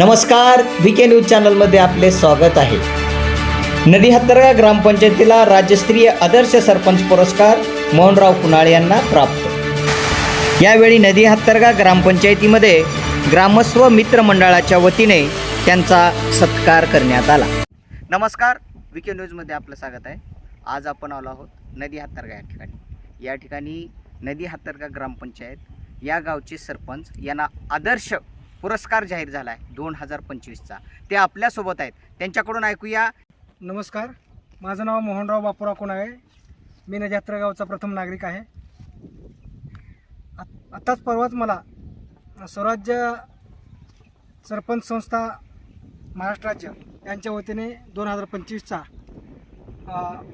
नमस्कार, VK news चॅनलमध्ये आपले स्वागत आहे. नदी हत्तरगा ग्रामपंचायतीला राज्यस्तरीय आदर्श सरपंच पुरस्कार मोहनराव कुणाळे यांना प्राप्त. यावेळी नदी हत्तरगा ग्रामपंचायतीमध्ये ग्रामस्व मित्र मंडळाच्या वतीने त्यांचा सत्कार करण्यात आला. नमस्कार, VK न्यूजमध्ये आपलं स्वागत आहे. आज आपण आलो आहोत नदी हत्तरगा या ठिकाणी नदी हत्तरगा ग्रामपंचायत या गावचे सरपंच यांना आदर्श पुरस्कार जाहीर झाला आहे 2025चा. ते आपल्यासोबत आहेत, त्यांच्याकडून ऐकूया. नमस्कार, माझं नाव मोहनराव बापूराव कुणाळे. मी नदी हत्तरगा गावचा प्रथम नागरिक आहे. आत्ताच परवाच मला स्वराज्य सरपंच संस्था महाराष्ट्र राज्य यांच्या वतीने 2025चा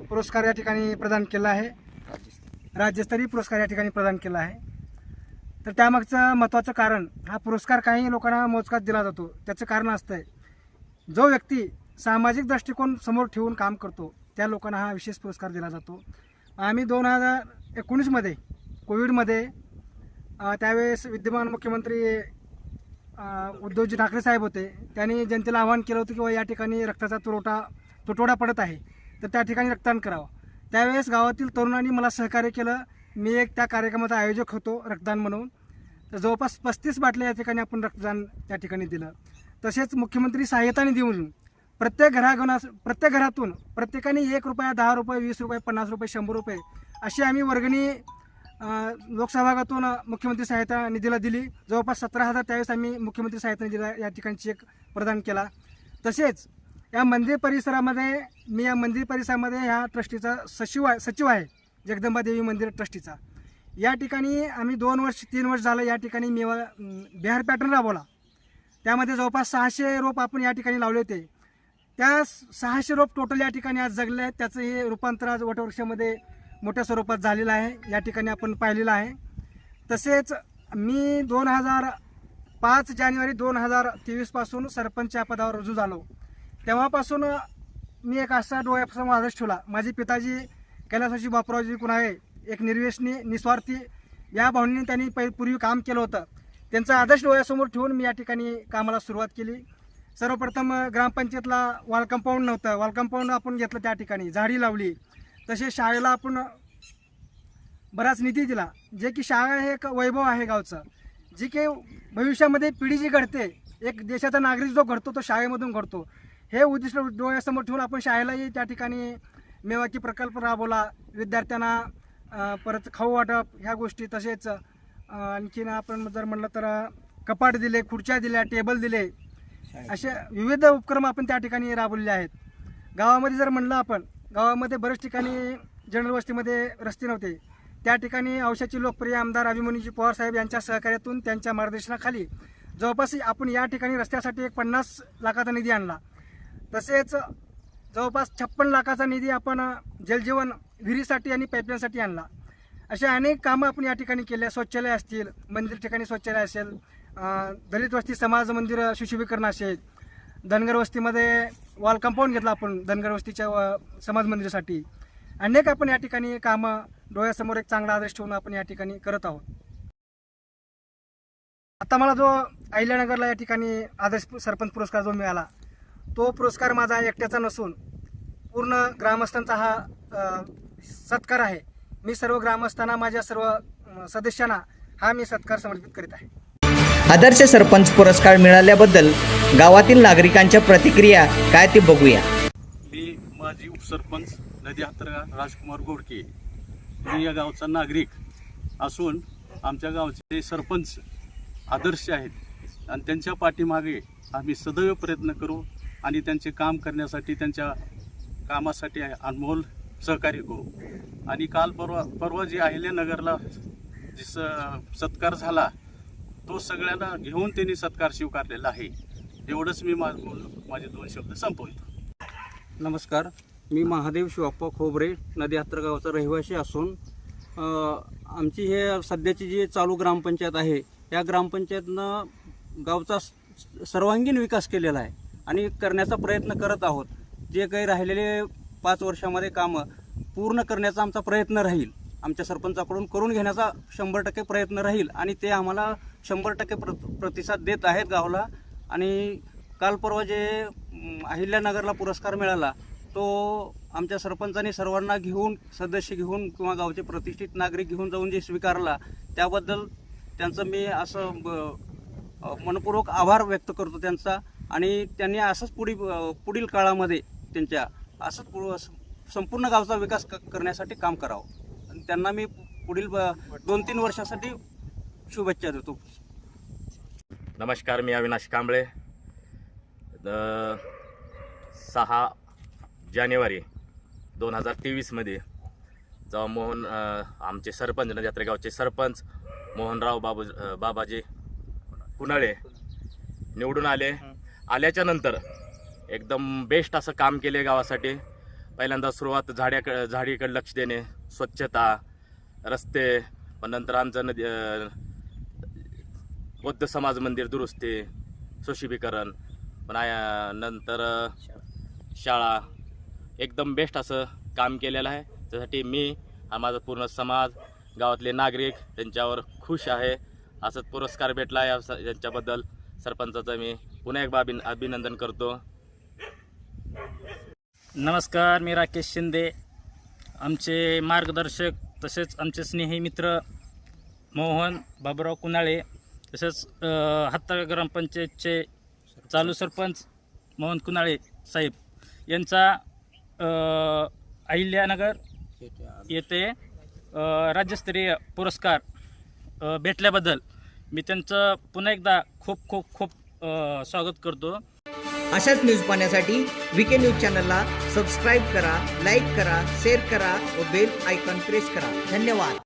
पुरस्कार या ठिकाणी प्रदान केला आहे. राज्यस्तरीय पुरस्कार या ठिकाणी प्रदान केला आहे. तर त्यामागचं महत्त्वाचं कारण, हा पुरस्कार काही लोकांना मोजकाच दिला जातो. त्याचं कारण असतं आहे, जो व्यक्ती सामाजिक दृष्टिकोन समोर ठेवून काम करतो त्या लोकांना हा विशेष पुरस्कार दिला जातो. आम्ही 2019मध्ये कोविडमध्ये त्यावेळेस विद्यमान मुख्यमंत्री उद्धवजी ठाकरे साहेब होते. त्यांनी जनतेला आवाहन केलं होतं की या ठिकाणी रक्ताचा तुटवडा पडत आहे, तर त्या ठिकाणी रक्तदान करावं. त्यावेळेस गावातील तरुणांनी मला सहकार्य केलं. मी एक त्या कार्यक्रमाचा आयोजक होतो रक्तदान म्हणून. तर जवळपास 35 बाटल्या या ठिकाणी आपण रक्तदान त्या ठिकाणी दिलं. तसेच मुख्यमंत्री सहाय्यता निधी म्हणून प्रत्येक घरातून प्रत्येकाने 1 रुपया, 10 रुपये, 20 रुपये, 50 रुपये, 100 रुपये अशी आम्ही वर्गणी लोकसहभागातून मुख्यमंत्री सहायता निधीला दिली. जवळपास 17,000 त्यावेळेस आम्ही मुख्यमंत्री सहायता निधीला या ठिकाणी चेक प्रदान केला. तसेच या मंदिर परिसरामध्ये ह्या ट्रस्टीचा सचिव आहे, जगदंबा देवी मंदिर ट्रस्टीचा. या ठिकाणी आम्ही 3 वर्ष झालं या ठिकाणी बिहार पॅटर्न राबवला. त्यामध्ये जवळपास 600 रोप आपण या ठिकाणी लावले होते. त्या 600 रोप टोटल या ठिकाणी आज जगले आहेत. त्याचं हे रूपांतर आज वटवृक्षामध्ये मोठ्या स्वरूपात झालेलं आहे, या ठिकाणी आपण पाहिलेलं आहे. तसेच मी 5 जानेवारी 2023 पासून सरपंच या पदावर रुजू झालो. तेव्हापासून मी एक असा डोळ्यासमोर आदर्श ठेवला. माझे पिताजी कैलासवासी बापूरावजी कुणाळे एक निर्व्यसनी, निस्वार्थी या भावनेने त्यांनी पूर्वी काम केलं होतं. त्यांचा आदर्श डोळ्यासमोर ठेवून मी या ठिकाणी कामाला सुरुवात केली. सर्वप्रथम ग्रामपंचायतला वॉल कंपाऊंड नव्हतं, वॉल कंपाऊंड आपण घेतलं, त्या ठिकाणी झाडी लावली. तसेच शाळेला आपण बराच निधी दिला. जे की शाळा हे एक वैभव आहे गावचं, जे की भविष्यामध्ये पिढी जी घडते, एक देशाचा नागरिक जो घडतो तो शाळेमधून घडतो. हे उद्दिष्ट डोळ्यासमोर ठेवून आपण शाळेलाही त्या ठिकाणी मेवाकी प्रकल्प राबवला. विद्यार्थ्यांना परत खाऊ वाटप ह्या गोष्टी, तसेच आणखीन आपण जर म्हणलं तर कपाट दिले, खुर्च्या दिल्या, टेबल दिले, असे विविध उपक्रम आपण त्या ठिकाणी राबवलेले आहेत. गावामध्ये जर म्हणलं आपण, गावामध्ये बऱ्याच ठिकाणी जनरल वस्तीमध्ये रस्ते नव्हते. त्या ठिकाणी औषधाचे लोकप्रिय आमदार अभिमन्यूजी पवार साहेब यांच्या सहकार्यातून, त्यांच्या मार्गदर्शनाखाली जवळपास आपण या ठिकाणी रस्त्यासाठी एक 50 लाखाचा निधी आणला. तसेच जवळपास 56 लाखाचा निधी आपण जलजीवन विहिरीसाठी आणि पाईपलाईनसाठी आणला. अशा अनेक कामं आपण या ठिकाणी केल्या. शौचालय असतील, मंदिर ठिकाणी शौचालय असेल, दलित वस्ती समाज मंदिर सुशोभीकरण असेल, धनगर वस्तीमध्ये वॉल कंपाऊंड घेतला आपण धनगर वस्तीच्या समाज मंदिरासाठी. अनेक आपण या ठिकाणी कामं डोळ्यासमोर एक चांगला आदर्श ठेवून आपण या ठिकाणी करत आहोत. आता मला जो अहिल्यानगरला या ठिकाणी आदर्श सरपंच पुरस्कार जो मिळाला, तो पुरस्कार माझा एकट्याचा नसून पूर्ण ग्रामस्थांचा हा सत्कार आहे. मी सर्व ग्रामस्थांना, माझ्या सर्व सदस्यांना हा मी सत्कार समर्पित करीत आहे. आदर्श सरपंच पुरस्कार मिळाल्याबद्दल गावातील नागरिकांच्या प्रतिक्रिया काय ते बघूया. मी माजी उपसरपंच नदी हत्तरगा राजकुमार गोडके. मी या गावचा नागरिक असून आमच्या गावचे सरपंच आदर्श आहेत आणि त्यांच्या पाठीमागे आम्ही सदैव प्रयत्न करू आणि त्यांचे काम करण्यासाठी, त्यांच्या कामासाठी अनमोल सहकार्य करू. आणि काल परवा जी अहिल्यानगरला जी सत्कार झाला, तो सगळ्यांना घेऊन त्यांनी सत्कार स्वीकारलेला आहे. एवढंच मी माझे 2 शब्द संपवतो. नमस्कार, मी महादेव शिवाप्पा खोबरे, नदी हत्तरगा गावचा रहिवासी असून आमची हे सध्याची जी चालू ग्रामपंचायत आहे, या ग्रामपंचायतनं गावचा सर्वांगीण विकास केलेला आहे आणि करण्याचा प्रयत्न करत आहोत. जे काही राहिलेले 5 वर्षामध्ये कामं पूर्ण करण्याचा आमचा प्रयत्न राहील. आमच्या सरपंचाकडून करून घेण्याचा 100% प्रयत्न राहील आणि ते आम्हाला 100% प्रतिसाद देत आहेत गावाला. आणि काल परवा जे अहिल्यानगरला पुरस्कार मिळाला तो आमच्या सरपंचांनी सर्वांना घेऊन, सदस्य घेऊन किंवा गावचे प्रतिष्ठित नागरिक घेऊन जाऊन जे स्वीकारला त्याबद्दल त्यांचं मी असं मनपूर्वक आभार व्यक्त करतो त्यांचा. आणि त्यांनी असंच पुढील काळामध्ये त्यांच्या असंच संपूर्ण गावचा विकास करण्यासाठी काम करावं. आणि त्यांना मी पुढील 2-3 वर्षासाठी शुभेच्छा देतो. नमस्कार, मी अविनाश कांबळे. 6 जानेवारी 2023मध्ये जेव्हा आमचे सरपंच, नदी गावचे सरपंच मोहनराव बाबाजी कुनाळे निवडून आल्याच्या नंतर एकदम बेस्ट असं काम केले गावासाठी. पहिल्यांदा सुरुवात झाडीकडे लक्ष देणे, स्वच्छता, रस्ते, पण नंतर आमचं बौद्ध समाज मंदिर दुरुस्ती, सुशोभीकरण, पण नंतर शाळा, एकदम बेस्ट असं काम केलेलं आहे. त्यासाठी मी, हा माझा पूर्ण समाज, गावातले नागरिक त्यांच्यावर खुश आहे. असंच पुरस्कार भेटला यांच्याबद्दल सरपंचाचं मी पुन्हा एकदा अभिनंदन करतो. नमस्कार, मी राकेश शिंदे. आमचे मार्गदर्शक तसेच आमचे स्नेही मित्र मोहन बाबूराव कुनाळे, तसेच हत्तरगा ग्रामपंचायतचे चालू सरपंच मोहन कुनाळे साहेब यांचा अहिल्यानगर येथे राज्यस्तरीय पुरस्कार भेटल्याबद्दल मी त्यांचं पुन्हा एकदा खूप खूप खूप स्वागत करतो. अशाच न्यूज पाहण्यासाठी वीके न्यूज चॅनलला सबस्क्राईब करा, लाईक करा, शेअर करा व बेल आयकॉन प्रेस करा. धन्यवाद.